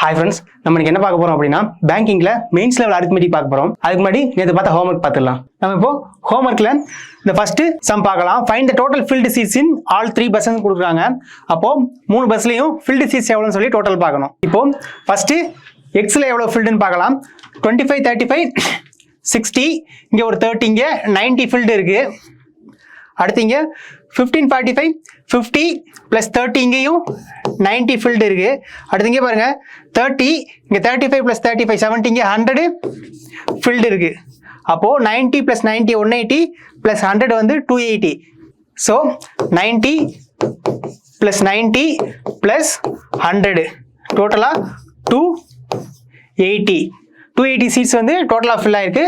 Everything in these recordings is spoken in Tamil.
Hi friends, நம்ம இன்னைக்கு என்ன பார்க்க போறோம் அப்படினா பேங்கிங்ல மெயின்ஸ் லெவல் அரித்மெடிக் பார்க்க போறோம். அதுக்கு முன்னாடி நேத்து பார்த்த ஹோம்வொர்க் பார்த்துடலாம். நம்ம இப்போ ஹோம்வொர்க்ல இந்த ஃபர்ஸ்ட் சம் பார்க்கலாம். Find the total filled seats in all 3 buses கொடுக்குறாங்க. அப்போ மூணு பஸ்லயும் filled seats எவ்வளவுன்னு சொல்லி டோட்டல் பார்க்கணும். இப்போ ஃபர்ஸ்ட் x ல எவ்வளவு filled ன்னு பார்க்கலாம். 25 35 60 இங்க ஒரு 30 இங்க 90 filled இருக்கு. அடுத்து இங்க 1545 50 plus 30 இங்கேயும் 90 filled இருக்கு. அடுத்து இங்க பாருங்க 30 இங்க 35 plus 35 70 இங்க 100 filled இருக்கு. அப்போ 90 plus 90 180 plus 100 வந்து 280. So 90 plus 90 plus 100 டோட்டலா 280 seats வந்து டோட்டலா fill ஆயிருக்கு.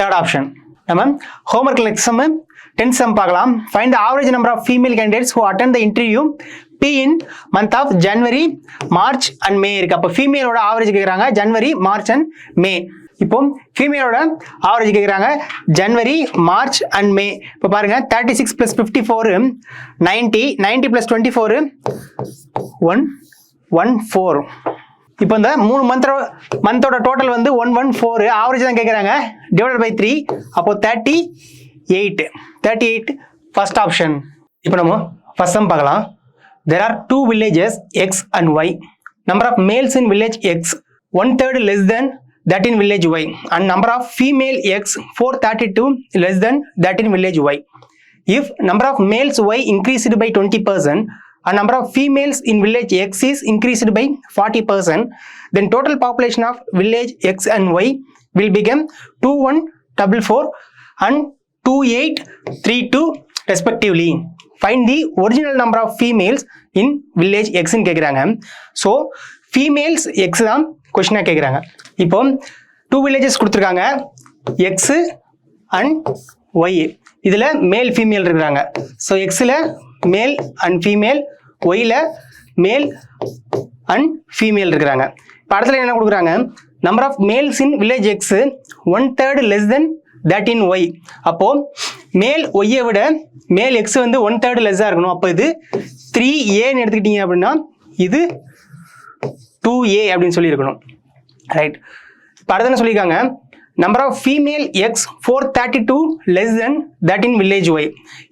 Third option. நம்ம homework next sum 10th sum பார்க்கலாம். Find the average number of female candidates who attend the interview P in month of January, March and May இருக்கு. அப்போ ஃபீமேலோட ஆவரேஜ் கேக்குறாங்க ஜனவரி, மார்ச் அண்ட் மே. இப்போ ஃபீமேலோட ஆவரேஜ் கேக்குறாங்க ஜனவரி, மார்ச் அண்ட் மே. இப்போ பாருங்க 36 plus 54 90 plus 24 114. இப்போ இந்த மூணு மந்தோட டோட்டல் வந்து 114 ஆவரேஜ் தான் கேக்குறாங்க டிவைடட் பை 3 அப்போ 38 ஃபர்ஸ்ட் ஆப்ஷன். இப்போ நம்ம ஃபர்ஸ்ட் சம் பார்க்கலாம். There are two villages X and Y. Number of males in village X 1/3 less than that in village Y and number of female X 432 less than that in village Y. If number of males Y increased by 20% and number of females in village X is increased by 40%, then total population of village X and Y will become 2144 and 2832 respectively. Find the original number of females in village X ன்னு கேக்குறாங்க. So females X தான் क्वेश्चन கேக்குறாங்க. இப்போ 2 villages கொடுத்திருக்காங்க X and Y. இதுல மேல் ஃபீமேல் இருக்காங்க. So X ல மேல் and female, Y ல மேல் and female இருக்காங்க. இப்போ அடுத்து என்ன கொடுக்குறாங்க number of males in village X 1/3 less than that in Y. அப்போ மேல் Y விட மேல் X வந்து 1/3 லெஸ்ஸா இருக்கணும். அப்போ இது 3A ன்னு எடுத்துக்கிட்டீங்க அப்படின்னா இது 2A அப்படின்னு சொல்லி இருக்கணும். ரைட். இப்போ அடுத்து என்ன சொல்லியிருக்காங்க number of female X 432 less than that in village Y.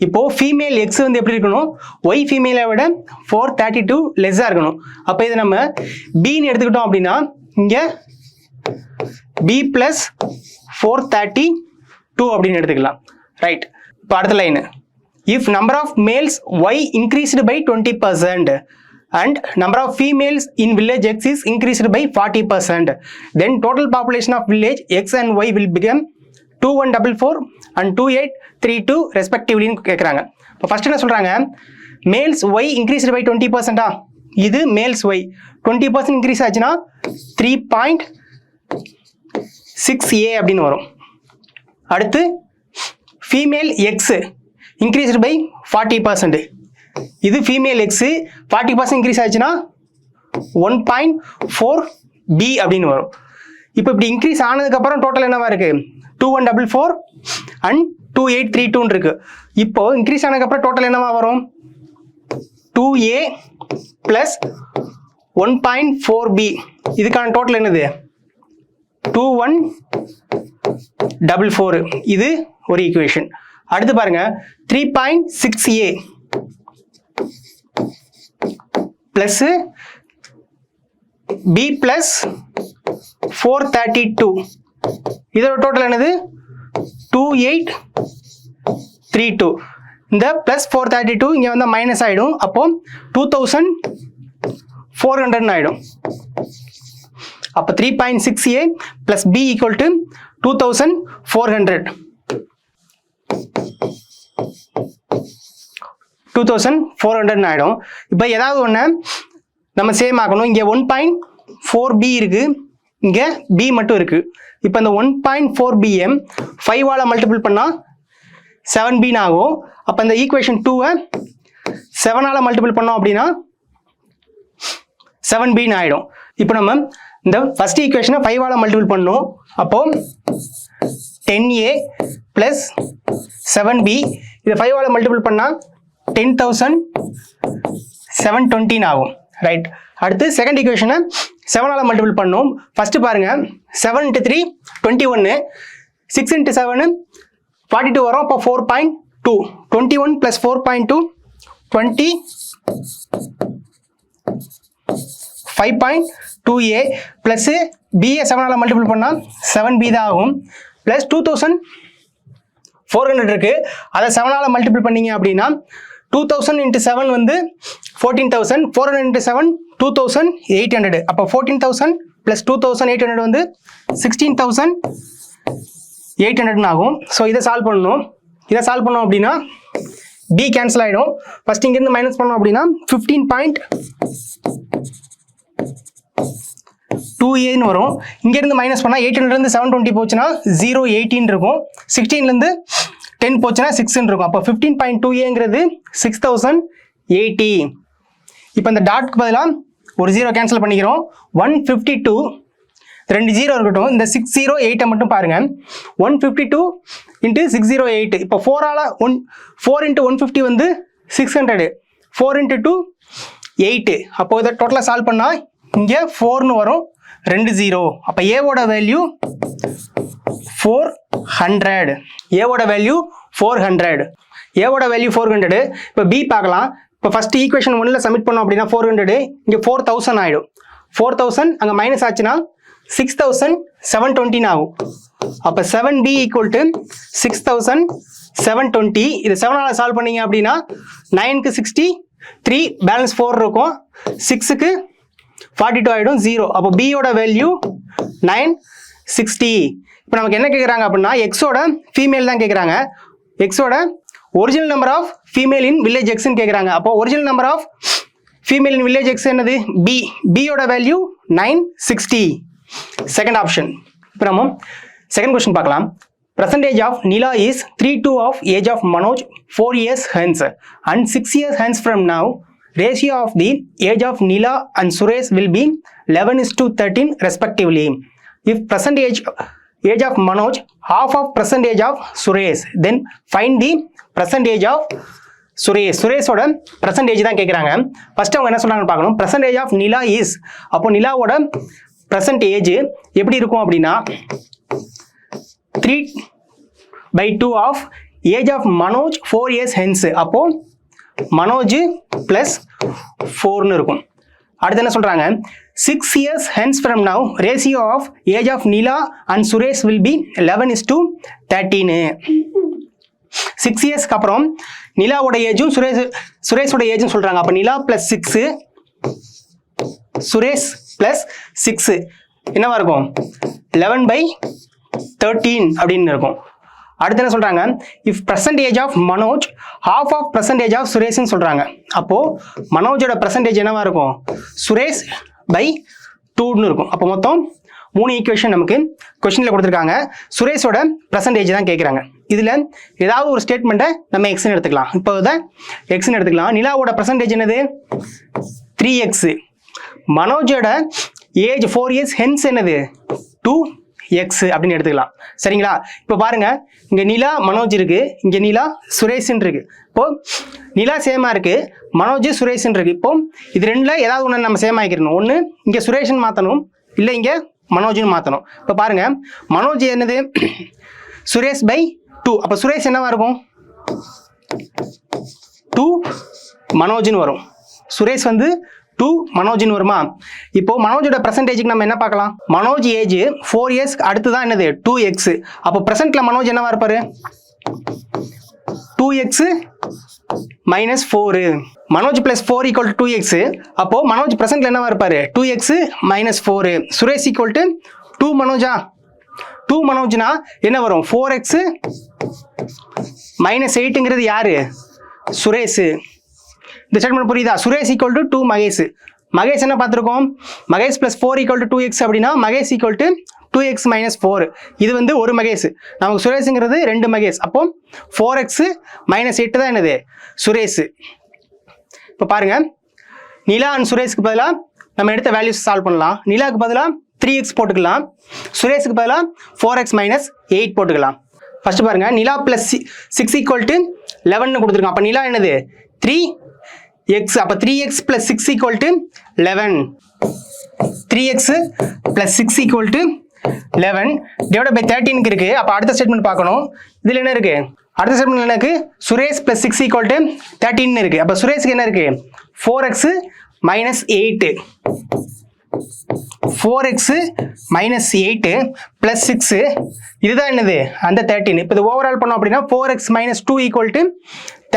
இப்போ ஃபீமேல் X வந்து எப்படி இருக்கணும் Y ஃபீமேலை விட 432 லெஸ்ஸா இருக்கணும். அப்போ இதை நம்ம Bன்னு எடுத்துக்கிட்டோம் அப்படின்னா இங்க B plus 432 அப்படின்னு எடுத்துக்கலாம். ரைட். இப்போ அடுத்த line if number of males Y increased by 20% and number of females in village X is increased by 40%, then total population of village X and Y will become 2144 and 2832 respectively கேக்குறாங்க. இப்போ ஃபர்ஸ்ட் என்ன சொல்றாங்க males Y increased by 20%. இது males Y 20% increase ஆச்சுன்னா 3.6A அப்படின்னு வரும். அடுத்து ஃபீமேல் X increased by 40%. இது ஃபீமேல் X 40% increase ஆச்சுன்னா 1.4B அப்படின்னு வரும். இப்போ இப்படி இன்க்ரீஸ் ஆனதுக்கு அப்புறம் டோட்டல் என்னவா இருக்கு 2144 and 2832 இருக்கு. இப்போ இன்க்ரீஸ் ஆனதுக்கு அப்புறம் டோட்டல் என்னவா வரும் 2A plus 1.4B. இதுக்கான டோட்டல் என்னது 2144. இது ஒரு ஈக்குவேஷன். அடுத்து பாருங்க 3.6A plus B plus 432. இதோட டோட்டல் என்னது 2832. இந்த plus 432 இங்க வந்து மைனஸ் ஆயிடும். அப்போ 2400 ஆயிடும். அப்போ 3.6A plus B equal to 2400. 2400 ஆயிடும். இப்போ ஏதாவது ஒன்று நம்ம சேம் ஆகணும். இங்கே 1.4B இருக்கு, இங்க B மட்டும் இருக்கு. இப்போ இந்த 1.4B-ஐ 5ஆல மல்டிபிள் பண்ணா 7B ஆகும். அப்போ இந்த ஈக்குவேஷன் 2-ஐ 7ஆல மல்டிபிள் பண்ணோம் அப்படின்னா 7B ஆயிடும். இப்போ நம்ம இந்த ஃபர்ஸ்ட் ஈக்குவேஷனை 5ஆல மல்டிபிள் பண்ணோம். அப்போ 10A plus 7B இதை 5ஆல மல்டிபிள் பண்ணா 10,720 ஆகும். ரைட். அடுத்து செகண்ட் ஈக்குவேஷனை 7ஆல் மல்டிபிள் பண்ணணும். ஃபர்ஸ்ட் பாருங்க 7 × 3 21, 6 × 7 42 வரும். அப்போ 4.2, 21 + 4.2 20 5.2a ப்ளஸ் பிஏ 7ஆல் மல்டிபிள் பண்ணால் 7b தான் ஆகும். ப்ளஸ் 2400 இருக்கு, அதை 7ஆல் மல்டிபிள் பண்ணீங்க அப்படின்னா 2000 × 7 வந்து 14,000, 400 × 7 2800. அப்போ 14,000 + 2800 வந்து 16,800 ஆகும். ஸோ இதை சால்வ் பண்ணணும். இதை சால்வ் பண்ணோம் அப்படின்னா பி கேன்சல் ஆகிடும். ஃபர்ஸ்ட் இங்கேருந்து மைனஸ் பண்ணோம் அப்படின்னா 15.2a வரும். இங்கேருந்து மைனஸ் பண்ணால் 800 720 போச்சுன்னா 018 இருக்கும். 16 10 போச்சுன்னா 6 இருக்கும். அப்போ 15.2aங்கிறது 6080. இப்போ இந்த டாட்க்கு பதிலாக ஒரு 0 கேன்சல் பண்ணிக்கிறோம். 152 2 0 இருக்கட்டும். இந்த 608 மட்டும் பாருங்க. 152 × 608. இப்போ 4 × 150 வந்து 600. 4 × 2 8. அப்போ இதை டோட்டலாக சால்வ் பண்ணால் இங்கே 4ன்னு வரும், 2 0. அப்போ ஏவோட வேல்யூ 400. ஏவோட வேல்யூ 400. ஏவோட வேல்யூ 400. இப்போ பி பார்க்கலாம். இப்போ ஃபர்ஸ்ட் ஈக்குவேஷன் 1ல் சப்மிட் பண்ணோம் அப்படின்னா 400, இங்கே 4000 ஆகிடும். 4000 அங்கே மைனஸ் ஆச்சுன்னா 6720 ஆகும். அப்போ 7b = 6720. இது 7ஆல் சால்வ் பண்ணீங்க அப்படின்னா 9க்கு 63, பேலன்ஸ் 4 இருக்கும். 6க்கு 42 ஆகிடும், 0. அப்போ பியோட வேல்யூ 960. இப்போ நமக்கு என்ன கேட்குறாங்க அப்படின்னா எக்ஸோட ஃபீமேல் தான் கேட்குறாங்க. எக்ஸோட original number of female in village எக்ஸ்ன்னு கேட்குறாங்க. அப்போ original number of female in village X என்னது? பி. பியோட வேல்யூ 960. Second option. இப்போ நம்ம செகண்ட் கொஸ்டின் பார்க்கலாம். Percentage of Nila is 3/2 of age of Manoj 4 years hence and 6 years hence from now. Ratio of the age of Nila and Suresh will be 11:13 respectively. If present age of Manoj half of present age of Suresh, then find the present age of Suresh. சுரேஷோட percentage தான் கேட்குறாங்க. ஃபர்ஸ்ட் அவங்க என்ன சொல்றாங்கன்னு பார்க்கணும். Percentage of Nila is, அப்போ நிலாவோட present age எப்படி இருக்கும் அப்படின்னா 3/2 of age of Manoj 4 years hence. அப்போ மனோஜ் பிளஸ் 4ன்னு இருக்கும். அடுத்து என்ன சொல்றாங்க? 6 years hence from now ratio of age of Nila and Suresh will be 11:13. 6 இயர்ஸ்க்கு அப்புறம் நிலாவோட ஏஜும் சுரேஷோட ஏஜும் சொல்றாங்க. அப்போ நிலா பிளஸ் 6, சுரேஷ் பிளஸ் 6 என்னவா இருக்கும்? 11/13 அப்படின்னு இருக்கும். அடுத்து என்ன சொல்றாங்க? If percentage of Manoj half of percentage of சுரேஷ்னு சொல்றாங்க. அப்போ மனோஜோட percentage என்னவா இருக்கும்? சுரேஷ் பை 2ன்னு இருக்கும். அப்போ மொத்தம் 3 ஈக்குவேஷன் நமக்கு கொஸ்டின்ல கொடுத்துருக்காங்க. சுரேஷோட percentage தான் கேட்குறாங்க. இதுல ஏதாவது ஒரு ஸ்டேட்மெண்ட்டை நம்ம எக்ஸ்ன்னு எடுத்துக்கலாம். இப்போ இதை எக்ஸ்ன்னு எடுத்துக்கலாம். நிலாவோட percentage என்னது? 3x. மனோஜோட ஏஜ் 4 இயர்ஸ் ஹென்ஸ் என்னது? 2x அப்படின்னு எடுத்துக்கலாம். சரிங்களா? இப்போ பாருங்க, இங்க நிலா மனோஜ் இருக்கு, இங்க நிலா சுரேஷ்ன்னு இருக்கு. இப்போ நிலா சேமா இருக்கு, மனோஜ் சுரேஷ்ன்னு இருக்கு. இப்போ இது ரெண்டுல ஏதாவது ஒன்று நம்ம சேம் ஆகிக்கணும். ஒன்று இங்க சுரேஷ்ன்னு மாற்றணும், இல்லை இங்க மனோஜ்னு மாற்றணும். இப்போ பாருங்க, மனோஜ் என்னது? சுரேஷ் பை 2. அப்போ சுரேஷ் என்னவா இருக்கும்? 2 மனோஜ்னு வரும். சுரேஷ் வந்து 2 மனோஜ்னு வருமா? இப்போ மனோஜோட percentageக்கு நம்ம என்ன பார்க்கலாம்? மனோஜ் ஏஜ் 4 இயர்ஸ் அடுத்து தான் என்னது? 2x. அப்போ பிரசன்ட்ல மனோஜ் என்னவா இருப்பாரு? 2x minus 4. Manoj plus 4 = 2x. அப்போ மனோஜ் பிரசன்ட்ல என்னவா இருப்பாரு? 2x minus 4. சுரேஷ் = 2 மனோஜா? 2 மனோஜ்னா என்ன வரும்? 4x மைனஸ் 8ங்கிறது யாரு? சுரேஷ். இந்த ஸ்டேட்மெண்ட் புரியுதா? சுரேஷ் = 2 மகேஷ். மகேஷ் என்ன பார்த்துருக்கோம்? மகேஷ் பிளஸ் 4 = 2x அப்படின்னா மகேஷ் = 2x மைனஸ் 4. இது வந்து ஒரு மகேஷ். நமக்கு சுரேஷுங்கிறது 2 மகேஷ். அப்போ 4x மைனஸ் 8 தான் என்னது? சுரேஷ். இப்போ பாருங்க, நிலா அண்ட் சுரேஷ்க்கு பதிலாக நம்ம எடுத்த வேல்யூஸ் சால்வ் பண்ணலாம். நிலாவுக்கு பதிலாக 3x போட்டுக்கலாம், சுரேஷுக்கு பதிலாக 4x மைனஸ் 8 போட்டுக்கலாம். ஃபர்ஸ்ட் பாருங்க, நிலா பிளஸ் 6 = 11 கொடுத்துருக்கோம். அப்போ நிலா என்னது? 3x. அப்போ 3x plus 6 = 11. 3x plus 6 equal to 11 divided by 13 இருக்கு. அப்ப அடுத்த ஸ்டேட்மெண்ட் பார்க்கணும். இதுல என்ன இருக்கு? அடுத்த ஸ்டேட்மெண்ட் என்ன இருக்கு? சுரேஷ் plus 6 equal to 13 இருக்கு. அப்ப சுரேஷ்க்கு என்ன இருக்கு? 4x minus 8. 4x minus 8 plus 6 இதுதான் என்னது? அந்த 13. இப்போ இது ஓவரால் பண்ணோம் அப்படின்னா 4x minus 2 equal to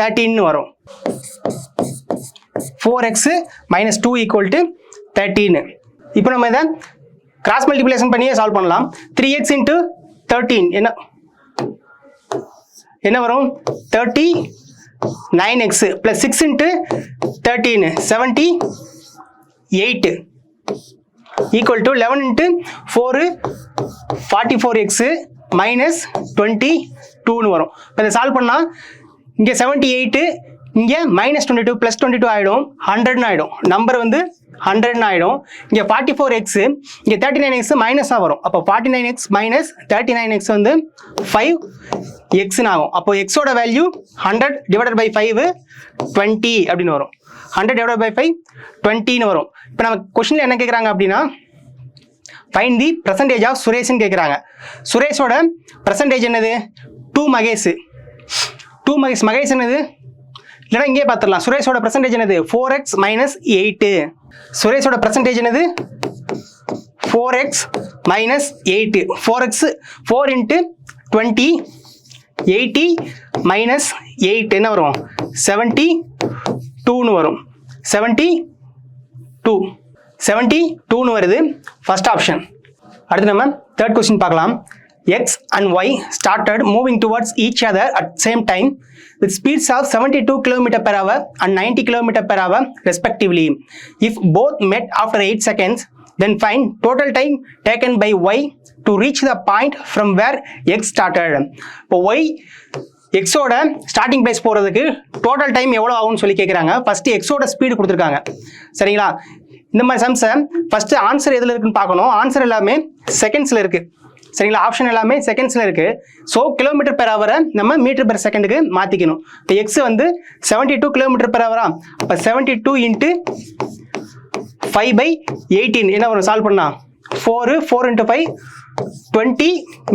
13 வரும். 4x minus 2 equal to 13. இப்போ நம்ம இதை கிராஸ் மல்டிப்ளிகேஷன் பண்ணியே சால்வ் பண்ணலாம். 3x into 13 என்ன வரும்? 39x plus 6 into 13 78 equal to 11 into 4 44x minus 22 வரும். இப்போ இதை சால்வ் பண்ணா இங்கே 78 இங்கே மைனஸ் 22 ப்ளஸ் 22 ஆகிடும், 100 ஆகிடும். நம்பர் வந்து 100 ஆகிடும். இங்கே 44x இங்கே 39x மைனஸாக வரும். அப்போ 49x மைனஸ் 39x வந்து 5x ஆகும். அப்போ எக்ஸோட வேல்யூ 100 டிவைடட் பை 5 20 அப்படின்னு வரும். 100 டிவைடட் பை 5 20ன்னு வரும். இப்போ நம்ம கொஸ்டினில் என்ன கேட்குறாங்க அப்படின்னா ஃபைண்ட் தி பர்சன்டேஜ் ஆஃப் சுரேஷ்னு கேட்குறாங்க. சுரேஷோட பர்சன்டேஜ் என்னது? 2 மகேஷ். 2 மகேஷ் என்னது? இல்லைனா இங்கே பார்த்துடலாம். சுரேஷோட பர்சன்டேஜ் என்னது? 4x minus 8. சுரேஷோட பர்சன்டேஜ் என்னது? 4x minus 8. 4 into 20 80 minus 8 என்ன வரும்? 72ன்னு வரும். 72ன்னு வருது ஃபர்ஸ்ட் ஆப்ஷன். அடுத்து நம்ம தேர்ட் கொஸ்டின் பார்க்கலாம். X and Y started moving towards each other at same time with speeds of 72 km per hour and 90 km per hour respectively. If both met after 8 seconds, then find total time taken by Y to reach the point from where X started. இப்போ Y எக்ஸோட ஸ்டார்டிங் பிளேஸ் போகிறதுக்கு டோட்டல் டைம் எவ்வளோ ஆகும்னு சொல்லி கேட்குறாங்க. ஃபஸ்ட்டு எக்ஸோட ஸ்பீடு கொடுத்துருக்காங்க. சரிங்களா? இந்த மாதிரி சம்ஸை ஃபஸ்ட்டு ஆன்சர் எதில் இருக்குன்னு பார்க்கணும். ஆன்சர் எல்லாமே செகண்ட்ஸில் இருக்குது. சரிங்களா? ஆப்ஷன் எல்லாமே செகண்ட்ஸில் இருக்குது. ஸோ கிலோமீட்டர் பெர் ஹவரை நம்ம மீட்டர் பெர் செகண்டுக்கு மாற்றிக்கணும். இப்போ எக்ஸ் வந்து 72 கிலோமீட்டர் பெர் ஹவரா? அப்போ 72 into 5/18 என்ன வரும் சால்வ் பண்ணா? 4 into 5 20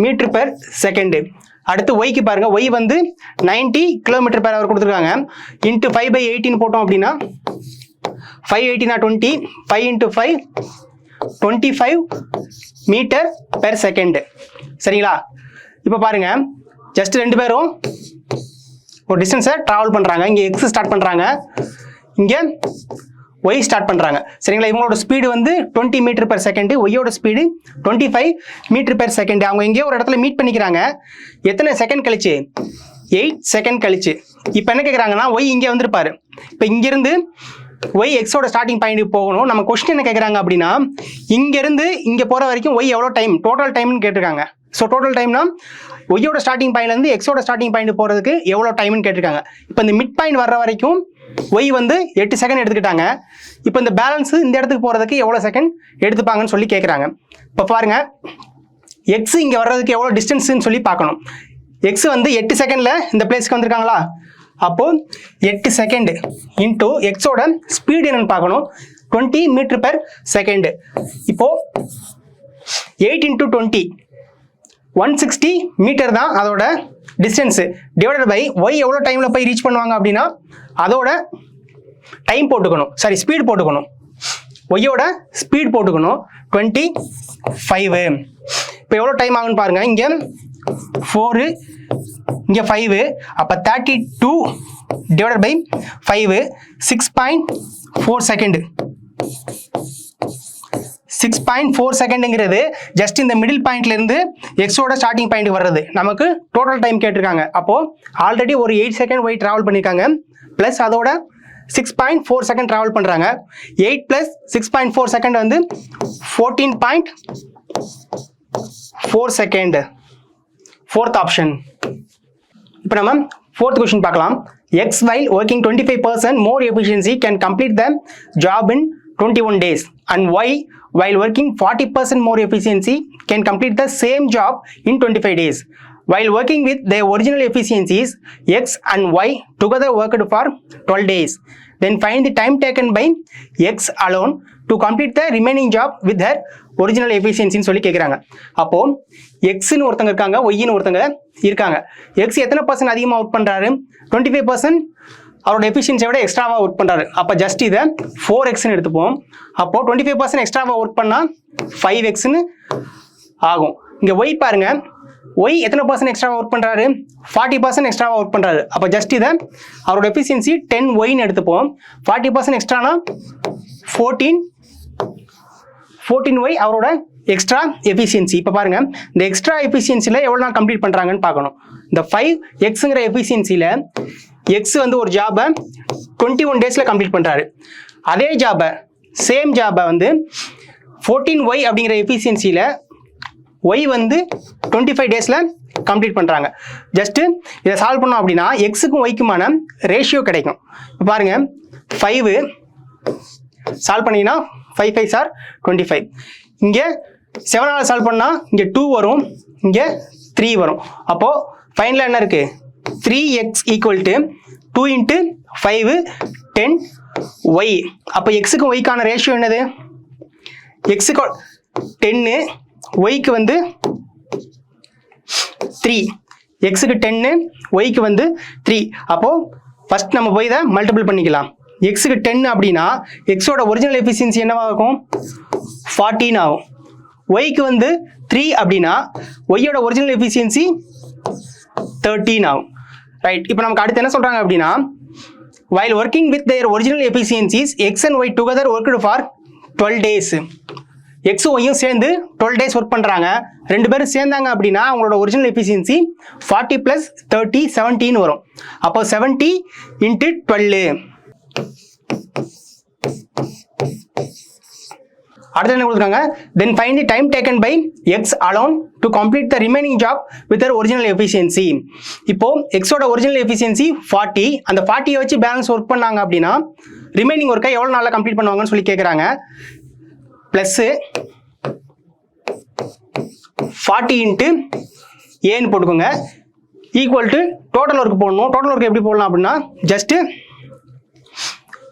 மீட்டர் பெர் செகண்டு. அடுத்து ஒய்க்கு பாருங்க. ஒய் வந்து 90 கிலோமீட்டர் பெர் ஹவர் கொடுத்துருக்காங்க. இன்ட்டு 5/18 போட்டோம் அப்படின்னா 5/18 20 5 into 5 25 மீட்டர் பெர் செகண்ட். சரிங்களா? இப்போ பாருங்க, ஜஸ்ட் ரெண்டு பேரும் ஒரு டிஸ்டன்ஸை ட்ராவல் பண்ணுறாங்க. இங்கே எக்ஸ் ஸ்டார்ட் பண்ணுறாங்க, இங்கே ஒய் ஸ்டார்ட் பண்ணுறாங்க. சரிங்களா? இவங்களோட ஸ்பீடு வந்து 20 மீட்டர் பெர் செகண்ட், ஒய்யோட ஸ்பீடு 25 மீட்டர் பெர் செகண்ட். அவங்க எங்கேயோ ஒரு இடத்துல மீட் பண்ணிக்கிறாங்க. எத்தனை செகண்ட் கழிச்சு? 8 செகண்ட் கழிச்சு. இப்போ என்ன கேட்குறாங்கன்னா, ஒய் இங்கே வந்திருப்பாரு. இப்போ இங்கேருந்து ஒய் எக்ஸோட ஸ்டார்டிங் பாயிண்ட்டுக்கு போகணும். நம்ம கொஸ்டின் என்ன கேட்குறாங்க அப்படின்னா, இங்கேருந்து இங்கே போகிற வரைக்கும் ஒய் எவ்வளோ டைம், டோட்டல் டைம்னு கேட்டிருக்காங்க. ஸோ டோட்டல் டைம்னா ஒய்யோட ஸ்டார்டிங் பாயிண்ட்லேருந்து எக்ஸோட ஸ்டார்டிங் பாயிண்ட் போகிறதுக்கு எவ்வளோ டைம்னு கேட்டிருக்காங்க. இப்போ இந்த மிட் பாயிண்ட் வர்ற வரைக்கும் ஒய் வந்து 8 செகண்ட் எடுத்துக்கிட்டாங்க. இப்போ இந்த பேலன்ஸு இந்த இடத்துக்கு போகிறதுக்கு எவ்வளோ செகண்ட் எடுத்துப்பாங்கன்னு சொல்லி கேட்குறாங்க. இப்போ பாருங்க, எக்ஸ் இங்கே வர்றதுக்கு எவ்வளோ டிஸ்டன்ஸ்ன்னு சொல்லி பார்க்கணும். எக்ஸ் வந்து 8 செகண்டில் இந்த பிளேஸ்க்கு வந்திருக்காங்களா? அப்போது 8 செகண்ட் இன்டூ எக்ஸோட ஸ்பீடு என்னன்னு பார்க்கணும். 20 மீட்டர் பெர் செகண்டு. இப்போது 8 into 20 160 மீட்டர் தான் அதோட டிஸ்டன்ஸு. டிவைடட் பை ஒய் எவ்வளோ டைமில் போய் ரீச் பண்ணுவாங்க அப்படின்னா அதோட டைம் போட்டுக்கணும், சாரி ஸ்பீடு போட்டுக்கணும். ஒய்யோட ஸ்பீட் போட்டுக்கணும் 25. இப்போ எவ்வளோ டைம் ஆகுன்னு பாருங்கள். இங்கே 4 இங்கே 5, அப்போ 32 டிவைடட் பை 5 6.4 செகண்டு. 6.4 செகண்டுங்கிறது ஜஸ்ட் இந்த மிடில் பாயிண்ட்லேருந்து எக்ஸோட ஸ்டார்டிங் பாயிண்ட் வர்றது. நமக்கு டோட்டல் டைம் கேட்டிருக்காங்க. அப்போது ஆல்ரெடி ஒரு 8 செகண்ட் ஒய் ட்ராவல் பண்ணியிருக்காங்க, ப்ளஸ் அதோட 6.4 செகண்ட் ட்ராவல் பண்ணுறாங்க. 8 + 6.4 செகண்ட் வந்து 14.4 செகண்ட். Fourth option. இப்போ நம்ம ஃபோர்த் கொஸ்டின் பார்க்கலாம். X while working 25% more efficiency can complete the job in 21 days and Y while working 40% more efficiency can complete the same job in 25 days. While working with their original efficiencies, X and Y together worked for 12 days. Then find the time taken by X alone to complete the remaining job with her original எஃபிஷியன்சின்னு சொல்லி கேட்குறாங்க. அப்போ எக்ஸ்ன்னு ஒருத்தங்க இருக்காங்க, ஒய்ன்னு ஒருத்தங்க இருக்காங்க. எக்ஸ் எத்தனை % அதிகமாக ஒர்க் பண்ணுறாரு? 25% அவரோட எஃபிஷியன்சியை விட எக்ஸ்ட்ராவாக ஒர்க் பண்ணுறாரு. அப்போ ஜஸ்ட் இதை 4xன்னு எடுத்துப்போம். அப்போது 25% எக்ஸ்ட்ராவாக ஒர்க் பண்ணால் 5xன்னு ஆகும். இங்கே ஒய் பாருங்க, ஒய் எத்தனை % எக்ஸ்ட்ராவாக ஒர்க் பண்ணுறாரு? 40% எக்ஸ்ட்ராவாக ஒர்க் பண்ணுறாரு. அப்போ ஜஸ்ட் இதை அவரோட எஃபிஷியன்சி 10yன்னு எடுத்துப்போம். 40% எக்ஸ்ட்ரானா 14y அவரோட எக்ஸ்ட்ரா எஃபிஷியன்சி. இப்போ பாருங்க, இந்த எக்ஸ்ட்ரா எஃபிஷியன்சியில் எவ்வளோ நாள் கம்ப்ளீட் பண்ணுறாங்கன்னு பார்க்கணும். இந்த 5xங்கிற எஃபிஷியன்சியில் எக்ஸ் வந்து ஒரு ஜாபை 21 டேஸில் கம்ப்ளீட் பண்ணுறாரு. அதே ஜாபை, சேம் ஜாபை வந்து 14y அப்படிங்கிற எஃபிஷியன்சியில் ஒய் வந்து 25 டேஸில் கம்ப்ளீட் பண்ணுறாங்க. ஜஸ்ட்டு இதை சால்வ் பண்ணோம் அப்படின்னா எக்ஸுக்கும் ஒய்க்குமான ரேஷியோ கிடைக்கும். இப்போ பாருங்கள், 5 சால்வ் பண்ணிங்கன்னா 5 5s are 25. இங்கே 7ஆல் சால்வ் பண்ணால் இங்கே 2 வரும், இங்கே 3 வரும். அப்போது ஃபைனலாக என்ன இருக்குது? 3x equal to 2 × 5 10y. அப்போ எக்ஸுக்கும் ஒய்க்கான ரேஷியோ என்னது? எக்ஸுக்கு 10, ஒய்க்கு வந்து 3. எக்ஸுக்கு 10, ஒய்க்கு வந்து 3. அப்போது ஃபஸ்ட் நம்ம போய் இதை மல்டிபிள் பண்ணிக்கலாம். எக்ஸுக்கு 10 அப்படின்னா எக்ஸோட ஒரிஜினல் எஃபிஷியன்சி என்னவாக இருக்கும்? 14 ஆகும். ஒய்க்கு வந்து 3 அப்படின்னா ஒய்யோட ஒரிஜினல் எஃபிஷியன்சி 13 ஆகும். ரைட். இப்போ நமக்கு அடுத்து என்ன சொல்கிறாங்க அப்படின்னா, while working with their original efficiencies x and y together worked for 12 days. எக்ஸும் ஒய்யும் சேர்ந்து 12 டேஸ் ஒர்க் பண்ணுறாங்க. ரெண்டு பேரும் சேர்ந்தாங்க அப்படின்னா அவங்களோட ஒரிஜினல் எஃபிஷியன்சி 40 + 30 17 வரும். அப்போ 70 × 12. அடுத்து என்ன கொடுக்குறாங்க? Then find the time taken by X alone to complete the remaining job with their original efficiency. இப்போ எக்ஸோட ஒரிஜினல் எஃபிஷியன்சி 40. அந்த 40 வச்சு பேலன்ஸ் ஒர்க் பண்ணாங்க அப்படின்னா ரிமைனிங் ஒர்க்கை எவ்வளோ நாளில் கம்ப்ளீட் பண்ணுவாங்கன்னு சொல்லி கேட்குறாங்க. ப்ளஸ்ஸு 40 × ஏன்னு போட்டுக்கோங்க, ஈக்குவல் டு டோட்டல் ஒர்க் போடணும். டோட்டல் ஒர்க் எப்படி போடலாம் அப்படின்னா, ஜஸ்ட்டு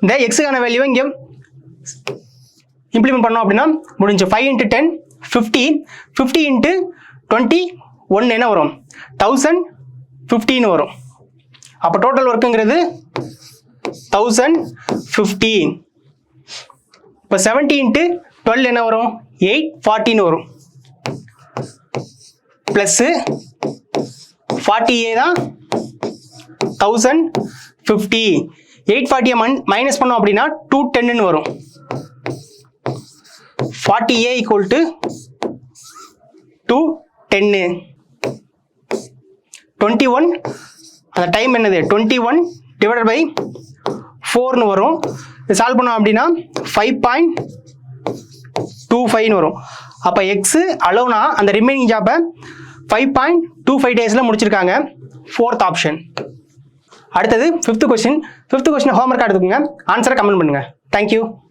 இந்த எக்ஸுக்கான வேல்யூவை இங்கே இம்ப்ளிமெண்ட் பண்ணோம் அப்படின்னா முடிஞ்சு. 5 × 10 50. 50 × 21 என்ன வரும்? 1015 வரும். அப்போ டோட்டல் ஒர்க்குங்கிறது 1050. இப்போ 70 × 12 என்ன வரும்? 814 வரும். ப்ளஸ்ஸு 40A தான் 1050. 840 மைனஸ் பண்ணோம் அப்படின்னா 210 வரும். 40A equal to 210. 21 அந்த டைம் என்னது? 21 டிவைடட் பை 4ன்னு வரும். இது சால்வ் பண்ணோம் அப்படின்னா 5.25 வரும். அப்போ எக்ஸு அலோனா அந்த ரிமைனிங் ஜாப்பை 5.25 டேஸில் முடிச்சிருக்காங்க. 4th option. அடுத்தது 5th கொஸ்டின். 5th கொஸ்டின் ஹோம்ஒர்க்காக எடுத்துக்கோங்க. ஆன்சரை கமெண்ட் பண்ணுங்கள். தேங்க்யூ.